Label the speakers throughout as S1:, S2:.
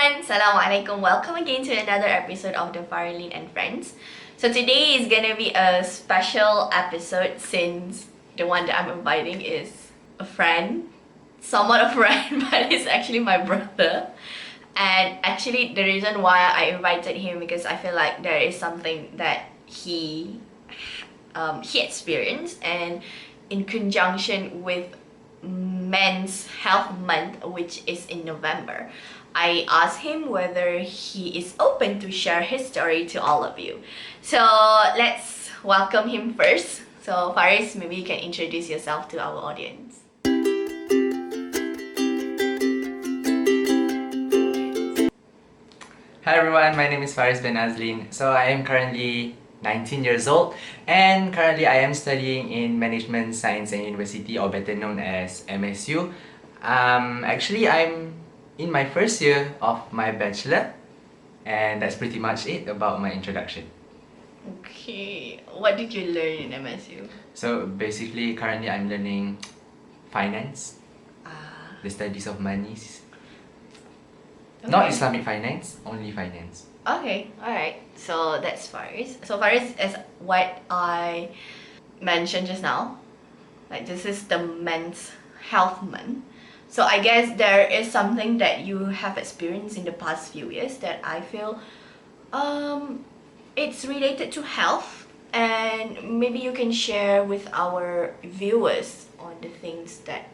S1: everyone! Assalamualaikum. Welcome again to another episode of the Faralynn and Friends. So today is gonna be a special episode since the one that I'm inviting is a friend. Somewhat a friend, but it's actually my brother. And actually the reason why I invited him because I feel like there is something that he experienced, and in conjunction with Men's Health Month, which is in November, I asked him whether he is open to share his story to all of you. So let's welcome him first. So Faris, maybe you can introduce yourself to our audience.
S2: Hi everyone, my name is Faris bin Azlin. So I am currently 19 years old and currently I am studying in Management Science and University, or better known as MSU. Actually, I'm in my first year of my bachelor, and that's pretty much it about my introduction.
S1: Okay, what did you learn in MSU?
S2: So basically, currently I'm learning finance, the studies of monies.
S1: Okay.
S2: Not Islamic finance, only finance.
S1: Okay, alright. So that's Faris. So Faris, as what I mentioned just now, like this is the Men's Health Month. So I guess there is something that you have experienced in the past few years that I feel it's related to health, and maybe you can share with our viewers on the things that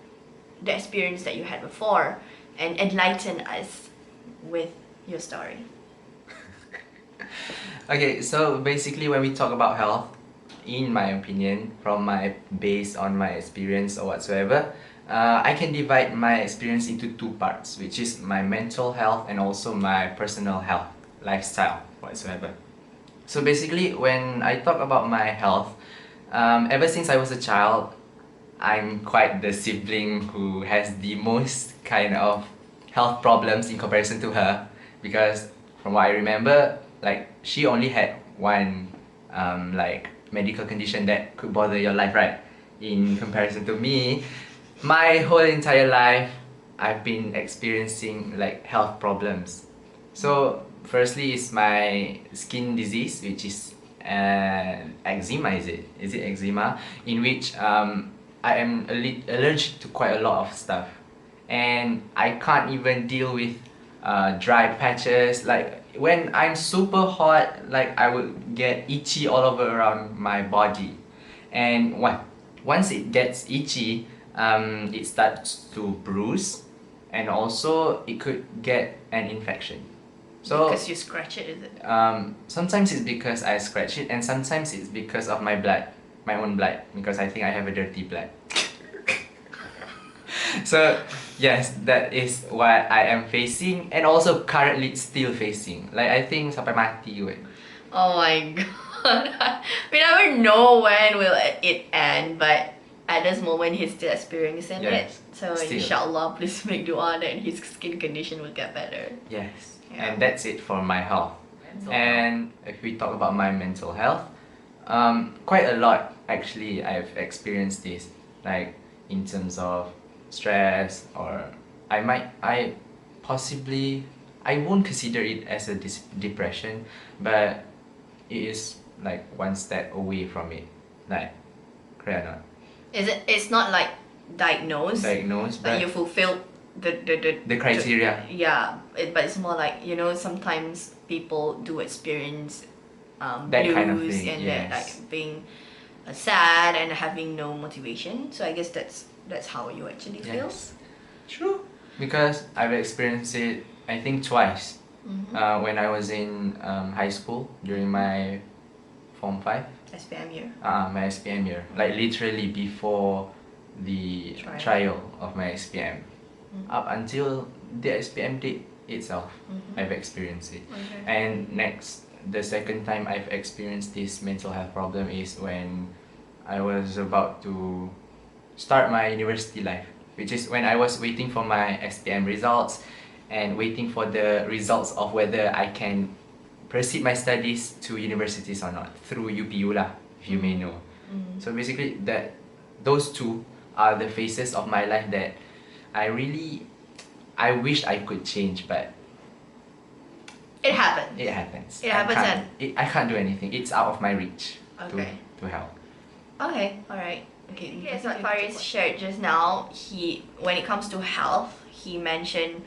S1: the experience that you had before and enlighten us with your story.
S2: Okay, so basically when we talk about health, in my opinion, based on my experience or whatsoever, I can divide my experience into two parts, which is my mental health and also my personal health, lifestyle, whatsoever. So basically, when I talk about my health, ever since I was a child, I'm quite the sibling who has the most kind of health problems in comparison to her, because from what I remember, like she only had one like medical condition that could bother your life, right? In comparison to me, my whole entire life I've been experiencing like health problems. So firstly is my skin disease, which is eczema. Is it eczema? In which I am allergic to quite a lot of stuff, and I can't even deal with dry patches. Like when I'm super hot, like I would get itchy all over around my body, and once it gets itchy, it starts to bruise, and also it could get an infection. So
S1: Because you scratch it, is it?
S2: sometimes it's because I scratch it, and sometimes it's because of my blood, my own blood, because I think I have a dirty blood. So yes, that is what I am facing, and also currently still facing. Like I think sampai mati kot.
S1: Oh my god. We never know when will it end, but at this moment he's still experiencing
S2: Yes,
S1: it. So
S2: still.
S1: inshallah, please make dua that his skin condition will get better.
S2: Yes,
S1: Yeah.
S2: and that's it for my health. And if we talk about my mental health, quite a lot actually I've experienced this, like in terms of stress, or I possibly, I won't consider it as a depression, but it is like one step away from it, like, correct or not?
S1: It's not like diagnosed,
S2: Diagnosed,
S1: but
S2: but
S1: you fulfilled
S2: the criteria.
S1: Yeah, but it's more like, you know, sometimes people do experience
S2: That
S1: blues
S2: kind of thing,
S1: and
S2: yes.
S1: that, like being sad and having no motivation. So I guess that's how you actually feel.
S2: Yes. True. Because I've experienced it, I think twice. When I was in high school during my Form 5.
S1: SPM year.
S2: My SPM year. Like literally before the trial of my SPM. Up until the SPM date itself, I've experienced it.
S1: Okay.
S2: And next, the second time I've experienced this mental health problem is when I was about to start my university life, which is when I was waiting for my SPM results and waiting for the results of whether I can proceed my studies to universities or not through UPU lah, if you may know. So basically those two are the phases of my life that I wish I could change, but
S1: It happens.
S2: It happens.
S1: It happens and...
S2: I can't do anything. It's out of my reach
S1: Okay.
S2: to help.
S1: Okay, alright. Okay, as what Faris shared just now, when it comes to health, he mentioned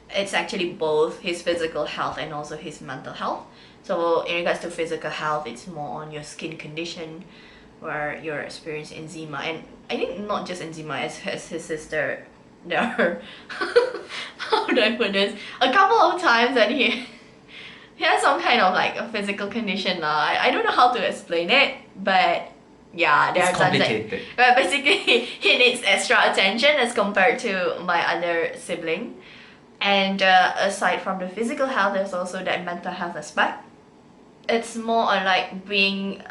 S1: it's actually both his physical health and also his mental health. So in regards to physical health, it's more on your skin condition, where you're experiencing eczema, and I think not just eczema, as his sister, there are how do I put this? A couple of times that he has some kind of like a physical condition. I don't know how to explain it, but yeah, there
S2: It's
S1: are times that
S2: complicated.
S1: but basically he needs extra attention as compared to my other sibling. And aside from the physical health, there's also that mental health aspect. It's more on like being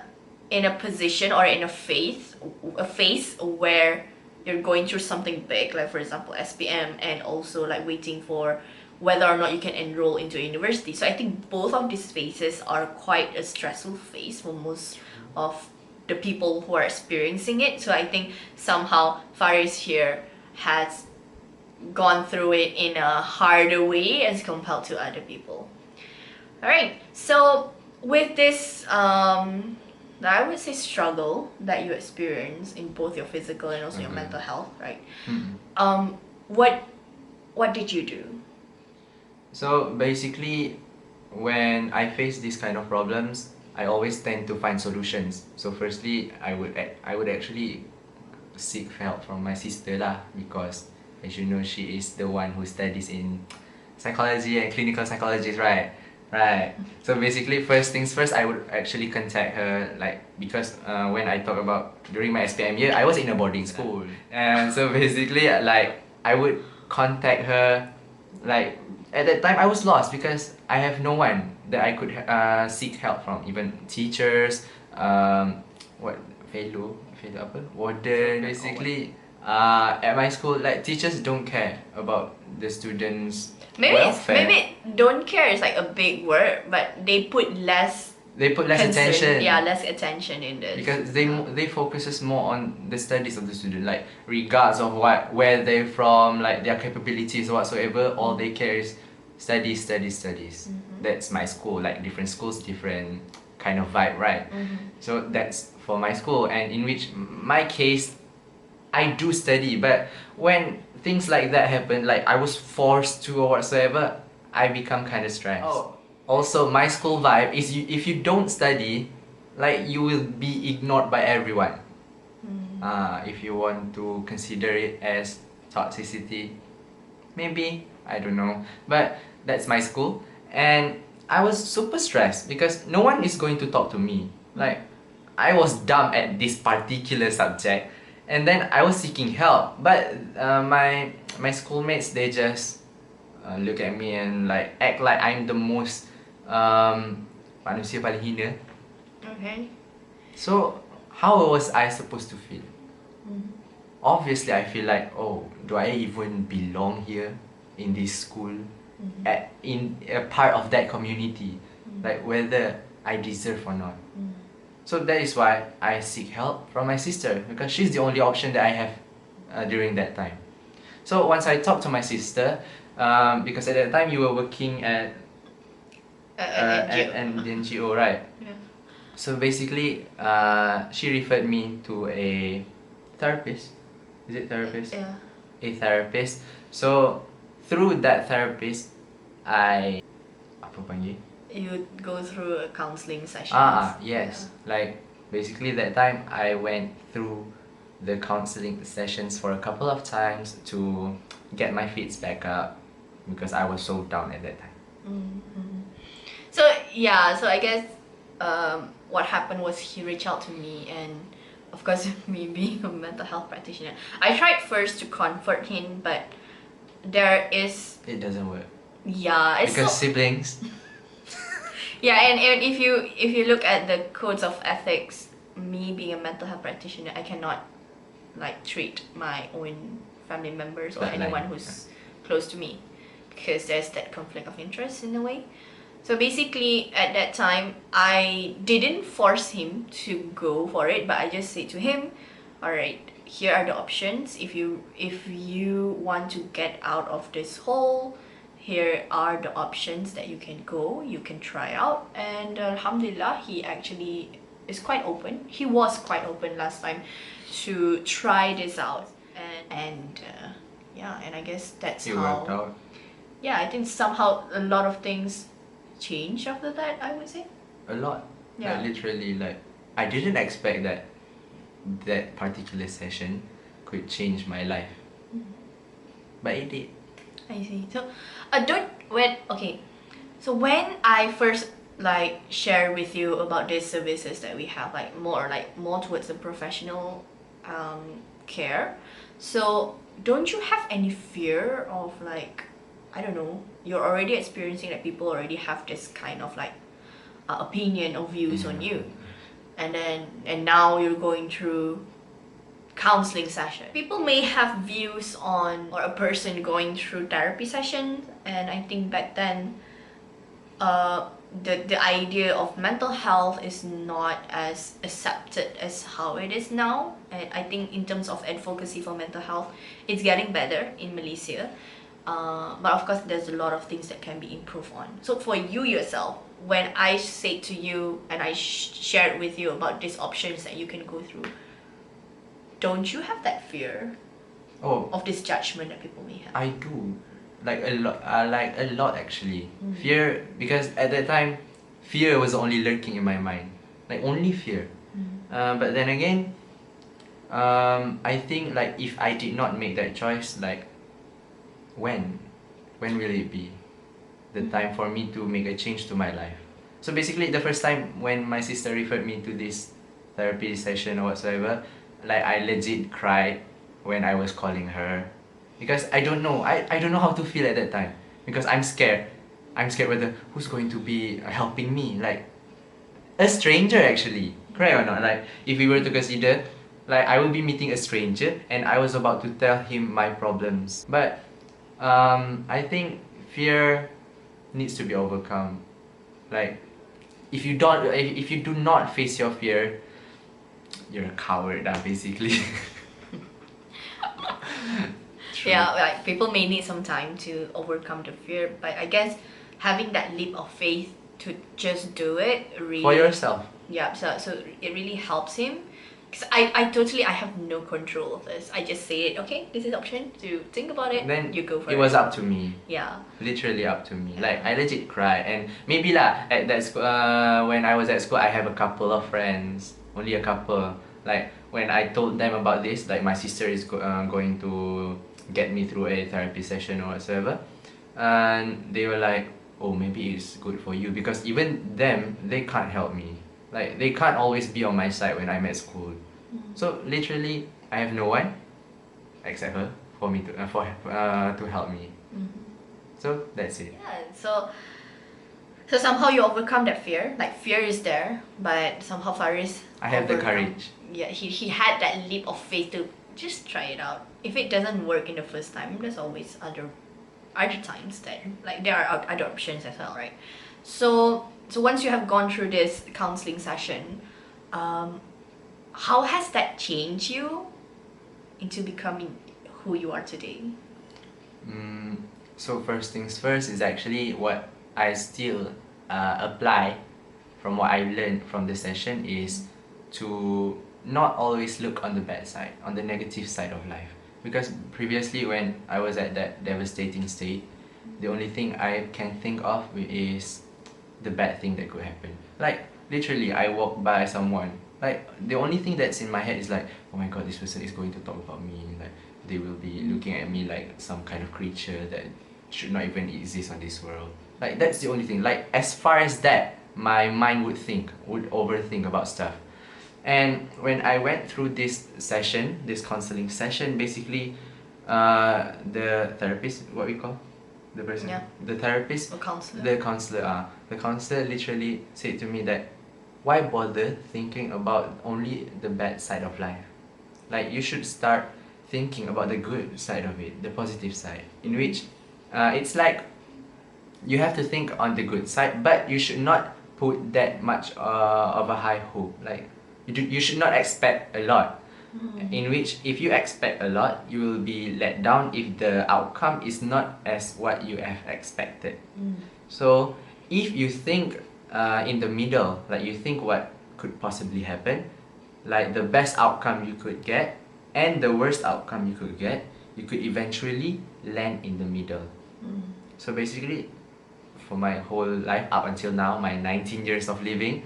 S1: in a position or in a phase where you're going through something big, like for example SPM, and also like waiting for whether or not you can enroll into a university. So I think both of these phases are quite a stressful phase for most of the people who are experiencing it. So I think somehow Faris here has gone through it in a harder way as compared to other people. Alright, so with this I would say struggle that you experience in both your physical and also your mental health, right? What did you do?
S2: So basically, when I face these kind of problems, I always tend to find solutions. So firstly, I would actually seek help from my sister lah, because as you know, she is the one who studies in psychology and clinical psychologist, right? Right. So basically, first things first, I would actually contact her, like, because when I talk about during my SPM year, I was in a boarding school, and so basically, like, I would contact her, like, at that time I was lost because I have no one that I could seek help from, even teachers, fellow apa, warden. Basically, at my school, like, teachers don't care about the students' welfare.
S1: Maybe don't care is like a big word, but they put less
S2: Attention.
S1: Yeah, less attention in this.
S2: Because they focuses more on the studies of the student, like regards of where they're from, like their capabilities whatsoever. All they care is studies. That's my school. Like, different schools, different kind of vibe, right? So that's for my school, and in which my case, I do study, but when things like that happen, like I was forced to or whatsoever, I become kind of stressed. Also, my school vibe is if you don't study, like, you will be ignored by everyone. If you want to consider it as toxicity, maybe, I don't know. But that's my school, and I was super stressed because no one is going to talk to me. Like, I was dumb at this particular subject, and then I was seeking help, but my schoolmates, they just look at me and like act like I'm the most manusia paling hina.
S1: Okay.
S2: So how was I supposed to feel? Obviously, I feel like, oh, do I even belong here in this school, in a part of that community, like whether I deserve or not. So that is why I seek help from my sister, because she's the only option that I have during that time. So once I talked to my sister, because at that time you were working at an NGO, right?
S1: Yeah.
S2: So basically, she referred me to a therapist. Is it therapist?
S1: Yeah.
S2: A therapist. So through that therapist, I apa panggil?
S1: You go through a counseling session.
S2: Yes. Like, basically that time I went through the counseling sessions for a couple of times to get my feet back up, because I was so down at that time.
S1: So yeah, so I guess what happened was he reached out to me, and of course, me being a mental health practitioner, I tried first to comfort him, but it
S2: doesn't work.
S1: Yeah, it's
S2: because siblings.
S1: Yeah, and if you look at the codes of ethics, me being a mental health practitioner, I cannot like treat my own family members or anyone who's close to me, because there's that conflict of interest in a way. So basically, at that time, I didn't force him to go for it, but I just said to him, alright, here are the options. If you want to get out of this hole, here are the options that you can go, you can try out. And alhamdulillah, he actually is quite open. He was quite open last time to try this out. And yeah, and I guess that's
S2: It
S1: how
S2: worked out.
S1: yeah, I think somehow a lot of things changed after that, I would say.
S2: A lot.
S1: Yeah.
S2: Like literally, like I didn't expect that that particular session could change my life, but it did.
S1: I see. So, so when I first like share with you about these services that we have, like more towards the professional care. So don't you have any fear of like, I don't know, you're already experiencing that people already have this kind of like opinion or views on you, and now you're going through counseling session. People may have views on or a person going through therapy sessions, and I think back then the idea of mental health is not as accepted as how it is now. And I think in terms of advocacy for mental health, it's getting better in Malaysia. But of course there's a lot of things that can be improved on. So for you yourself, when I said to you and I shared with you about these options that you can go through, don't you have that fear
S2: Oh,
S1: of this judgment that people may have?
S2: I do, like a lot actually. Fear, because at that time, fear was only lurking in my mind, like only fear. But then again, I think like if I did not make that choice, like when will it be the time for me to make a change to my life? So basically, the first time when my sister referred me to this therapy session or whatsoever, like I legit cried when I was calling her, because I don't know, I don't know how to feel at that time, because I'm scared whether who's going to be helping me, like a stranger actually, correct or not? Like if we were to consider, like I will be meeting a stranger and I was about to tell him my problems. But I think fear needs to be overcome. Like if you do not face your fear, you're a coward, basically. True.
S1: Yeah, like people may need some time to overcome the fear, but I guess having that leap of faith to just do it really
S2: For yourself.
S1: Yeah, so it really helps him. Because I have no control of this. I just say it, okay, this is option to think about it,
S2: Then
S1: you go for it.
S2: it was up to me.
S1: Yeah.
S2: Literally up to me. Like I legit cried, and maybe lah at that school, when I was at school, I have a couple of friends, only a couple. Like when I told them about this, like my sister is going to get me through a therapy session or whatsoever, and they were like, oh, maybe it's good for you, because even them, they can't help me. Like they can't always be on my side when I'm at school. So literally, I have no one except her for me to help me. So that's it.
S1: Yeah, so somehow you overcome that fear. Like fear is there, but somehow Faris
S2: I have the
S1: overcome-
S2: courage.
S1: Yeah, he had that leap of faith to just try it out. If it doesn't work in the first time, there's always other times that like there are other options as well, right? So once you have gone through this counseling session, how has that changed you into becoming who you are today?
S2: So first things first is actually what I still apply from what I learned from the session is to not always look on the bad side, on the negative side of life. Because previously when I was at that devastating state, the only thing I can think of is the bad thing that could happen. Like literally, I walk by someone, like the only thing that's in my head is like, oh my god, this person is going to talk about me, like they will be looking at me like some kind of creature that should not even exist on this world. Like that's the only thing. Like as far as that, my mind would overthink about stuff. And when I went through this counseling session, basically, the therapist, what we call the person,
S1: Yeah.
S2: the therapist,
S1: Or counselor?
S2: the counselor literally said to me that, why bother thinking about only the bad side of life? Like you should start thinking about the good side of it, the positive side, in which it's like you have to think on the good side, but you should not put that much of a high hope. Like you should not expect a lot. in which if you expect a lot, you will be let down if the outcome is not as what you have expected. So if you think in the middle, like you think what could possibly happen, like the best outcome you could get and the worst outcome you could get, you could eventually land in the middle. So basically, for my whole life up until now, my 19 years of living,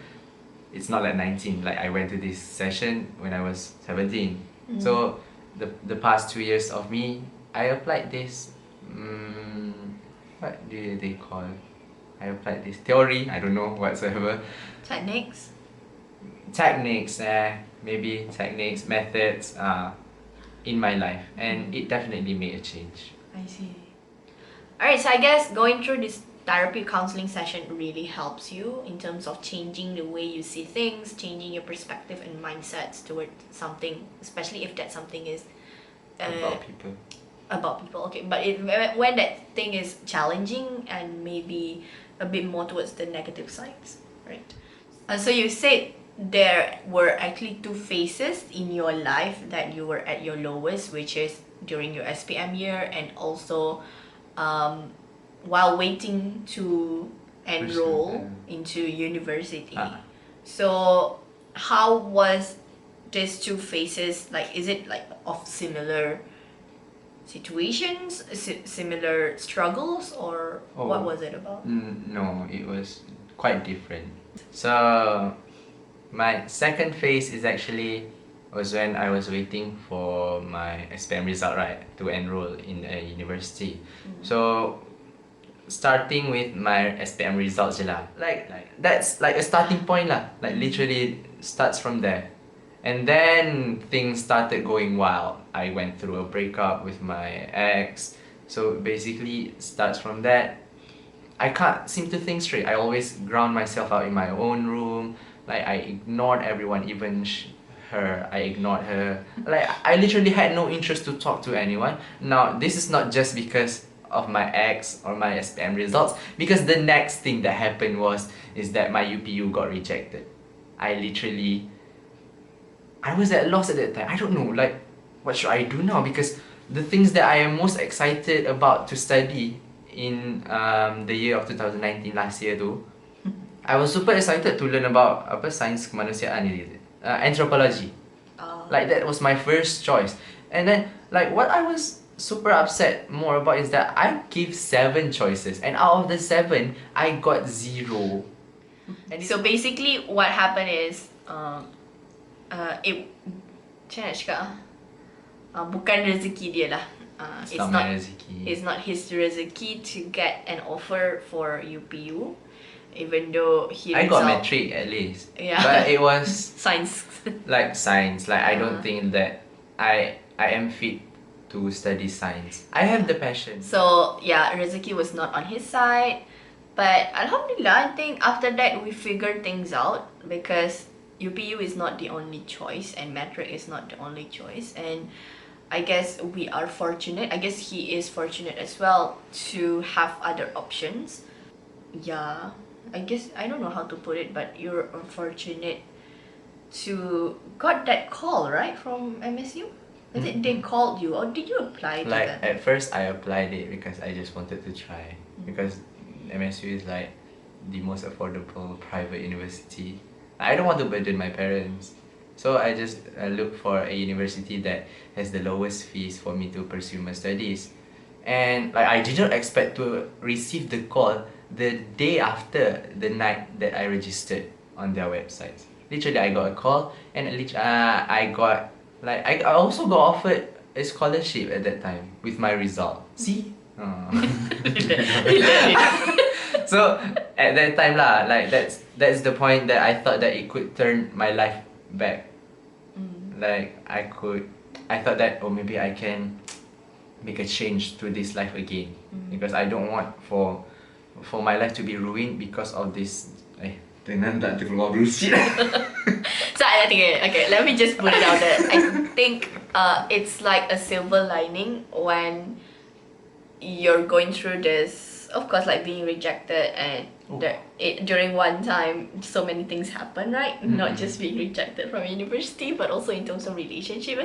S2: it's not like 19, like I went to this session when I was 17. So the past 2 years of me, I applied this, what do they call? I applied this theory, I don't know whatsoever.
S1: Techniques?
S2: Techniques, maybe techniques, methods in my life, and it definitely made a change.
S1: I see. Alright, so I guess going through this therapy counseling session really helps you in terms of changing the way you see things, changing your perspective and mindsets towards something, especially if that something is
S2: About people.
S1: about people. Okay, but when that thing is challenging and maybe a bit more towards the negative sides, right? So you said there were actually 2 phases in your life that you were at your lowest, which is during your SPM year and also while waiting to enroll into university. So how was these 2 phases, like, is it like of similar situations, similar struggles, or what was it about?
S2: No, it was quite different. So my second phase is actually was when I was waiting for my SPM result, right, to enroll in a university. So starting with my SPM results je lah. Like that's like a starting point lah. Like literally starts from there. And then things started going wild. I went through a breakup with my ex. So basically starts from that. I can't seem to think straight. I always ground myself out in my own room. Like I ignored everyone, even her. I ignored her. Like I literally had no interest to talk to anyone. Now this is not just because of my ex or my SPM results, because the next thing that happened is that my UPU got rejected. I was at loss at that time. I don't know, like, what should I do now? Because the things that I am most excited about to study in the year of 2019, last year tu, I was super excited to learn about sains kemanusiaan is it? Anthropology. Like that was my first choice. And then like what I was super upset more about is that I gave 7 choices and out of the 7 I got 0.
S1: And so basically what happened is macam nak cakap bukan rezeki dia lah. It's not his rezeki to get an offer for UPU, even though
S2: I got metric at least.
S1: Yeah.
S2: But it was
S1: science.
S2: Like science. Like I don't think that I am fit to study science. I have the passion.
S1: So yeah, rezeki was not on his side. But Alhamdulillah, I think after that we figured things out, because UPU is not the only choice and metric is not the only choice, and I guess we are fortunate, I guess he is fortunate as well to have other options. Yeah, I guess I don't know how to put it, but you're fortunate to got that call, right, from MSU? Is it they called you or did you apply to
S2: like
S1: them?
S2: at first I applied it because I just wanted to try, because MSU is like the most affordable private university. I don't want to burden my parents, so I just look for a university that has the lowest fees for me to pursue my studies. And like I didn't expect to receive the call the day after the night that I registered on their website. Literally I got a call, and I got like I also got offered a scholarship at that time with my result. See? So at that time lah, like that's the point that I thought that it could turn my life back. Like I thought that maybe I can make a change to this life again, because I don't want for my life to be ruined because of this. Tenang tak terkeluar bullshit.
S1: So I think okay, let me just put it out there. I think it's like a silver lining when you're going through this of course, like being rejected and during one time, so many things happen, right? Not just being rejected from university, but also in terms of relationship.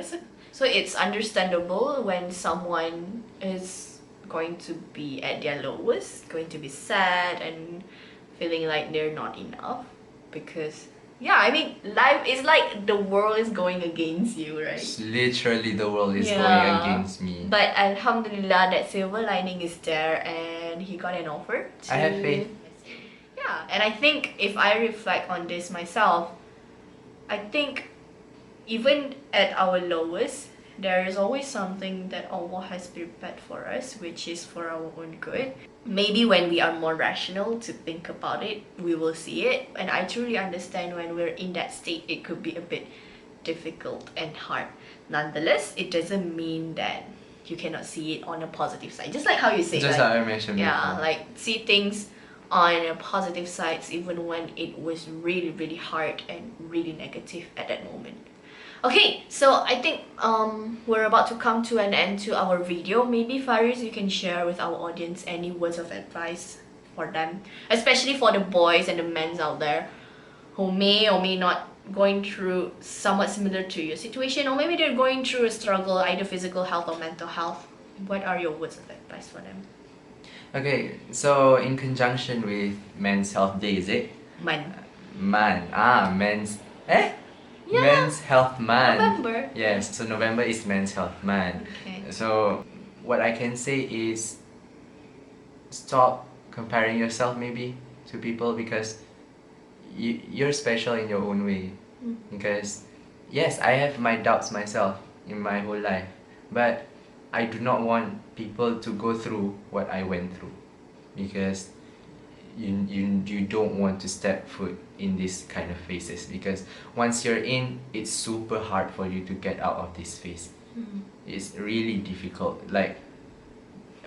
S1: So it's understandable when someone is going to be at their lowest, going to be sad and feeling like they're not enough, because yeah, I mean, life is like the world is going against you, right?
S2: It's literally the world is going against me.
S1: But alhamdulillah, that silver lining is there, and he got an offer to...
S2: I have faith.
S1: Yeah, and I think if I reflect on this myself, I think even at our lowest, there is always something that Allah has prepared for us, which is for our own good. Maybe when we are more rational to think about it, we will see it. And I truly understand when we're in that state, it could be a bit difficult and hard. Nonetheless, it doesn't mean that you cannot see it on a positive side. Just like how you say,
S2: Just
S1: like,
S2: how I mentioned before.
S1: like see things on a positive sides even when it was really, really hard and really negative at that moment. Okay, so I think we're about to come to an end to our video. Maybe Faris, you can share with our audience any words of advice for them, especially for the boys and the men out there who may or may not going through somewhat similar to your situation, or maybe they're going through a struggle, either physical health or mental health. What are your words of advice for them?
S2: Okay, so in conjunction with Men's Health Day, is it? Men's...
S1: Yeah.
S2: Men's Health Month.
S1: November.
S2: Yes, so November is Men's Health Month.
S1: Okay.
S2: So what I can say is stop comparing yourself maybe to people, because you're special in your own way. Because yes, I have my doubts myself in my whole life, but I do not want people to go through what I went through, because you don't want to step foot in this kind of phases, because once you're in, it's super hard for you to get out of this phase. It's really difficult. Like,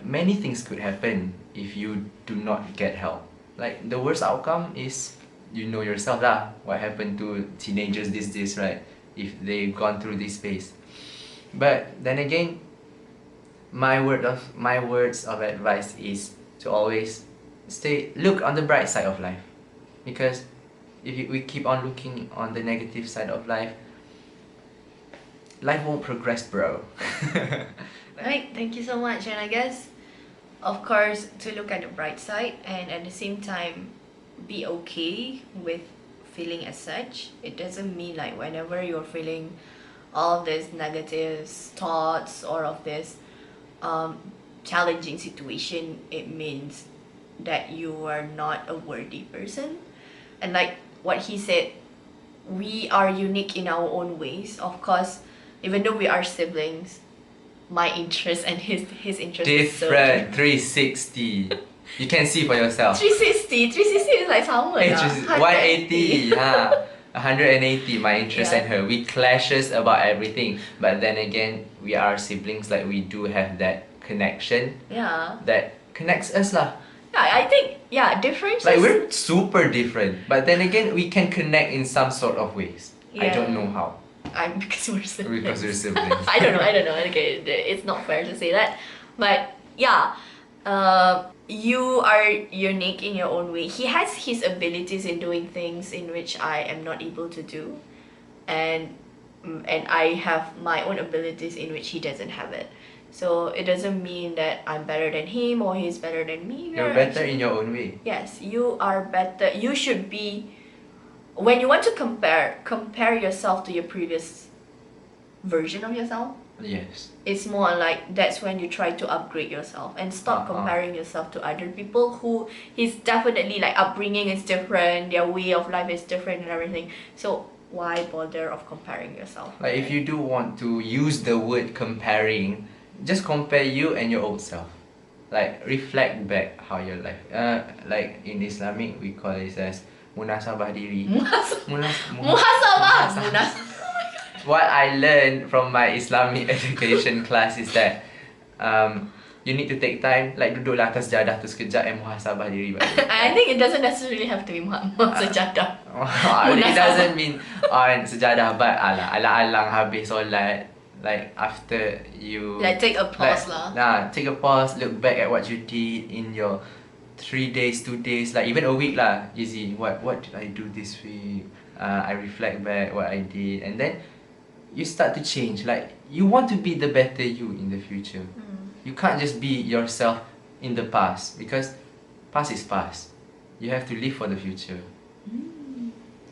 S2: many things could happen if you do not get help. Like, the worst outcome is, you know yourself lah, what happened to teenagers these days, right? If they've gone through this phase. But then again, my words of advice is to always look on the bright side of life, because if we keep on looking on the negative side of life won't progress, bro.
S1: Right, thank you so much. And I guess, of course, to look at the bright side and at the same time be okay with feeling as such. It doesn't mean like whenever you're feeling all these negative thoughts or of this challenging situation, it means that you are not a worthy person. And like what he said, we are unique in our own ways. Of course, even though we are siblings, my interest and his interest is so
S2: different. 360. You can see for yourself.
S1: 360 is like sama lah.
S2: 180. 180, my interest and her. We clashes about everything. But then again, we are siblings, like we do have that connection.
S1: Yeah.
S2: That connects us lah.
S1: Yeah, I think, differences.
S2: Like, we're super different, but then again, we can connect in some sort of ways. I don't know how.
S1: Because we're siblings.
S2: Because we're siblings.
S1: I don't know. Okay, it's not fair to say that. But yeah, you are unique in your own way. He has his abilities in doing things in which I am not able to do. And I have my own abilities in which he doesn't have it. So it doesn't mean that I'm better than him or he's better than me.
S2: You're better in your own way.
S1: Yes, you are better. You should be... When you want to compare yourself to your previous version of yourself.
S2: Yes.
S1: It's more like that's when you try to upgrade yourself and stop comparing yourself to other people who is definitely like upbringing is different, their way of life is different and everything. So why bother of comparing yourself?
S2: Like, if you do want to use the word comparing, just compare you and your old self. Like, reflect back how your life. Like in Islamic, we call it as munasabah diri.
S1: Muhasabah.
S2: What I learned from my Islamic education class is that you need to take time, like duduklah atas sejadah tu sekejap and muhasabah diri balik.
S1: I think it doesn't necessarily have to be sejadah.
S2: It doesn't mean on sejadah, but alang-alang habis solat, like after you...
S1: Like take a pause lah.
S2: Take a pause, look back at what you did in your 3 days, 2 days, like even a week lah, easy. What did I do this week? I reflect back what I did, and then you start to change. Like you want to be the better you in the future. You can't just be yourself in the past, because past is past. You have to live for the future.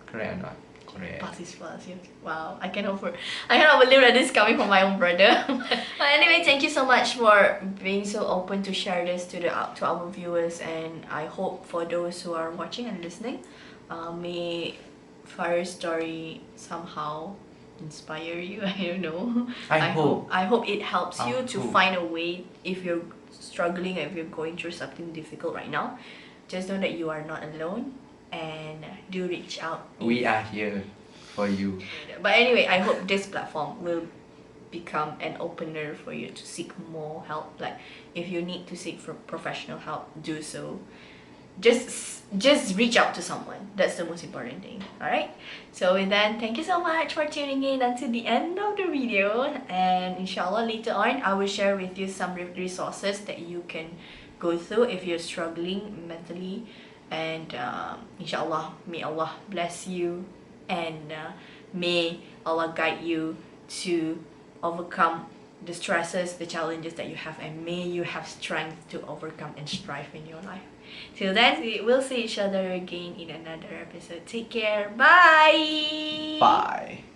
S2: Correct or not? Correct.
S1: Past is past, yeah. Wow, I cannot believe that this is coming from my own brother. But anyway, thank you so much for being so open to share this to our viewers, and I hope for those who are watching and listening, may Farah's story somehow inspire you. I don't know.
S2: I hope.
S1: I hope it helps
S2: I
S1: you to
S2: hope.
S1: find a way if you're struggling, if you're going through something difficult right now. Just know that you are not alone, and do reach out.
S2: We are here for you.
S1: But anyway, I hope this platform will become an opener for you to seek more help. Like if you need to seek for professional help, do so. Just reach out to someone. That's the most important thing. Alright? So with that, thank you so much for tuning in until the end of the video, and inshallah later on I will share with you some resources that you can go through if you're struggling mentally, and inshallah may Allah bless you, and may Allah guide you to overcome the stresses, the challenges that you have, and may you have strength to overcome and strive in your life. Till then, we will see each other again in another episode. Take care. Bye.
S2: Bye.